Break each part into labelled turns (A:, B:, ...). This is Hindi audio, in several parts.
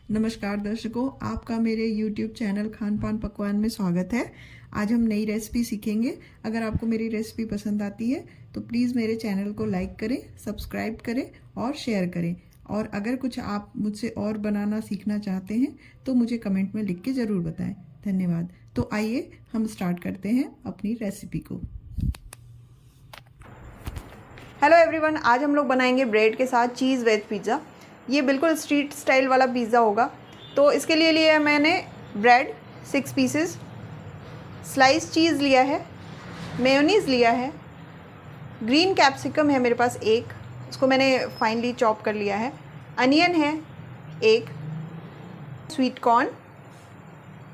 A: नमस्कार दर्शकों, आपका मेरे YouTube चैनल खान पान पकवान में स्वागत है। आज हम नई रेसिपी सीखेंगे। अगर आपको मेरी रेसिपी पसंद आती है तो प्लीज़ मेरे चैनल को लाइक करें, सब्सक्राइब करें और शेयर करें। और अगर कुछ आप मुझसे और बनाना सीखना चाहते हैं तो मुझे कमेंट में लिख के ज़रूर बताएं। धन्यवाद। तो आइए हम स्टार्ट करते हैं अपनी रेसिपी को।
B: हेलो एवरीवन, आज हम लोग बनाएंगे ब्रेड के साथ चीज़ वेज पिज़्ज़ा। ये बिल्कुल स्ट्रीट स्टाइल वाला पिज़्ज़ा होगा। तो इसके लिए लिया है मैंने ब्रेड 6 पीसेस, स्लाइस चीज़ लिया है, मेयोनीज़ लिया है, ग्रीन कैप्सिकम है मेरे पास एक, उसको मैंने फाइनली चॉप कर लिया है, अनियन है एक, स्वीट कॉर्न,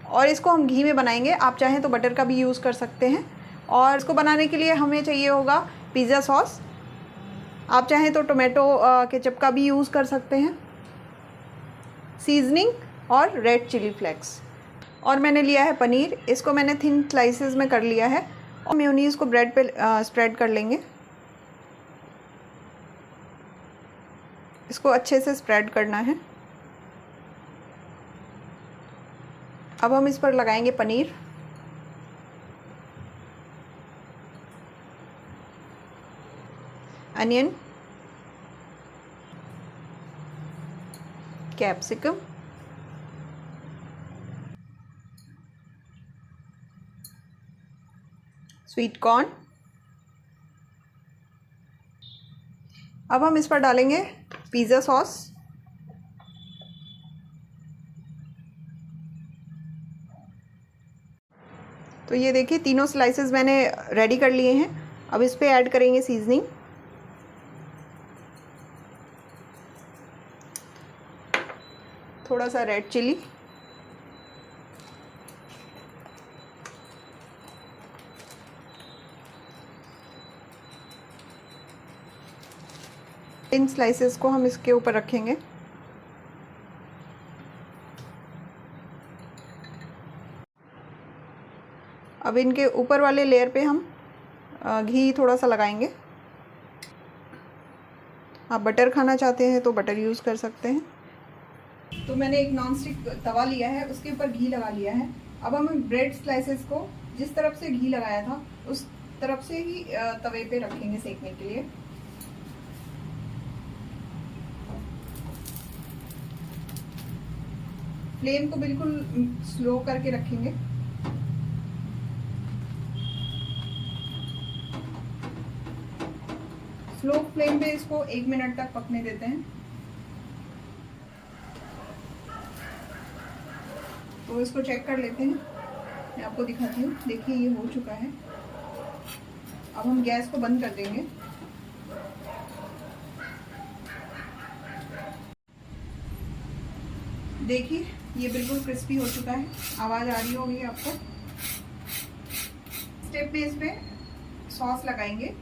B: और इसको हम घी में बनाएंगे। आप चाहें तो बटर का भी यूज़ कर सकते हैं। और इसको बनाने के लिए हमें चाहिए होगा पिज़्ज़ा सॉस। आप चाहें तो टोमेटो केचप का भी यूज़ कर सकते हैं, सीजनिंग और रेड चिली फ्लेक्स। और मैंने लिया है पनीर, इसको मैंने थिन स्लाइसेस में कर लिया है। और मेयोनीज़ को ब्रेड पे स्प्रेड कर लेंगे। इसको अच्छे से स्प्रेड करना है। अब हम इस पर लगाएंगे paneer, onion, capsicum, sweet corn. अब हम इस पर डालेंगे पिज़्ज़ा सॉस, तो ये देखिए तीनों स्लाइसेस मैंने रेडी कर लिए हैं। अब इस पे ऐड करेंगे सीजनिंग, थोड़ा सा रेड चिली, इन स्लाइसेस को हम इसके ऊपर रखेंगे। अब इनके ऊपर वाले लेयर पे हम घी थोड़ा सा लगाएंगे। आप बटर खाना चाहते हैं तो बटर यूज़ कर सकते हैं। तो मैंने एक नॉन स्टिक तवा लिया है, उसके ऊपर घी लगा लिया है। अब हम ब्रेड स्लाइसेस को जिस तरफ से घी लगाया था उस तरफ से ही तवे पे रखेंगे सेकने के लिए। फ्लेम को बिल्कुल स्लो करके रखेंगे। स्लो फ्लेम पे इसको 1 मिनट तक पकने देते हैं। तो इसको चेक कर लेते हैं, मैं आपको दिखाती हूँ। देखिए ये हो चुका है। अब हम गैस को बंद कर देंगे। देखिए ये बिल्कुल क्रिस्पी हो चुका है, आवाज़ आ रही होगी आपको। स्टेप पे इस पे सॉस लगाएंगे।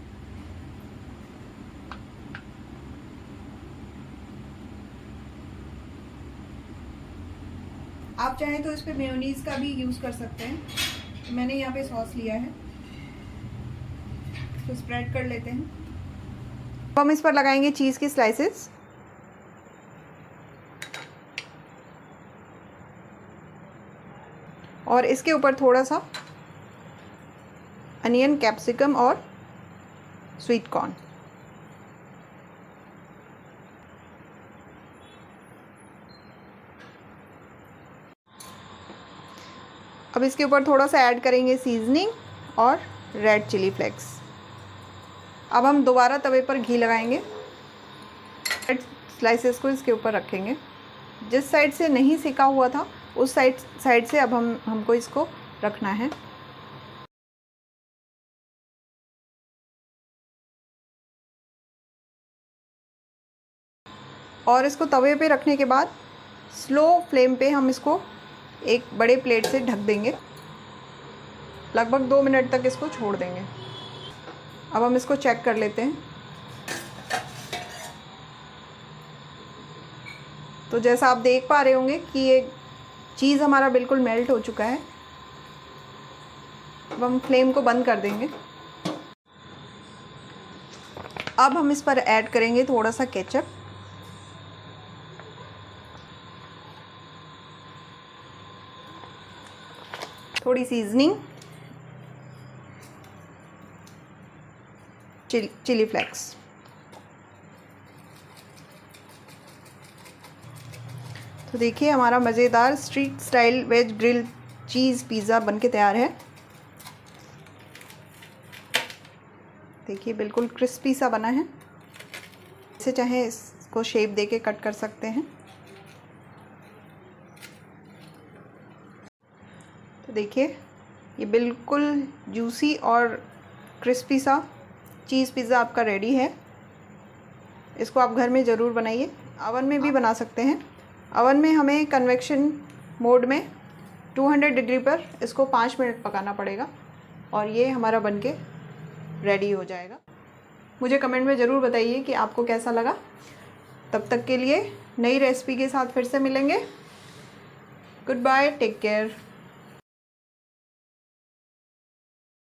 B: आप चाहें तो इस पे मेयोनीज का भी यूज़ कर सकते हैं। मैंने यहाँ पे सॉस लिया है, तो स्प्रेड कर लेते हैं। अब हम इस पर लगाएंगे चीज़ की स्लाइसेस। और इसके ऊपर थोड़ा सा अनियन, कैप्सिकम और स्वीट कॉर्न। अब इसके ऊपर थोड़ा सा ऐड करेंगे सीजनिंग और रेड चिली फ्लेक्स। अब हम दोबारा तवे पर घी लगाएंगे, ब्रेड स्लाइसेस को इसके ऊपर रखेंगे। जिस साइड से नहीं सेका हुआ था उस साइड से अब हमको इसको रखना है। और इसको तवे पे रखने के बाद स्लो फ्लेम पे हम इसको एक बड़े प्लेट से ढक देंगे। लगभग 2 मिनट तक इसको छोड़ देंगे। अब हम इसको चेक कर लेते हैं। तो जैसा आप देख पा रहे होंगे कि ये चीज़ हमारा बिल्कुल मेल्ट हो चुका है। अब हम फ्लेम को बंद कर देंगे। अब हम इस पर ऐड करेंगे थोड़ा सा केचप। थोड़ी सीजनिंग, चिली फ्लेक्स। तो देखिए हमारा मज़ेदार street style veg grill cheese pizza बनके तैयार है। देखिए बिल्कुल क्रिस्पी सा बना है। इसे चाहे इसको शेप देके कट कर सकते हैं। तो देखिए ये बिल्कुल जूसी और क्रिस्पी सा चीज़ पिज़्ज़ा आपका रेडी है। इसको आप घर में ज़रूर बनाइए। ओवन में भी बना सकते हैं। ओवन में हमें कन्वेक्शन मोड में 200 डिग्री पर इसको 5 मिनट पकाना पड़ेगा और ये हमारा बनके रेडी हो जाएगा। मुझे कमेंट में ज़रूर बताइए कि आपको कैसा लगा। तब तक के लिए नई रेसिपी के साथ फिर से मिलेंगे। Goodbye, take care.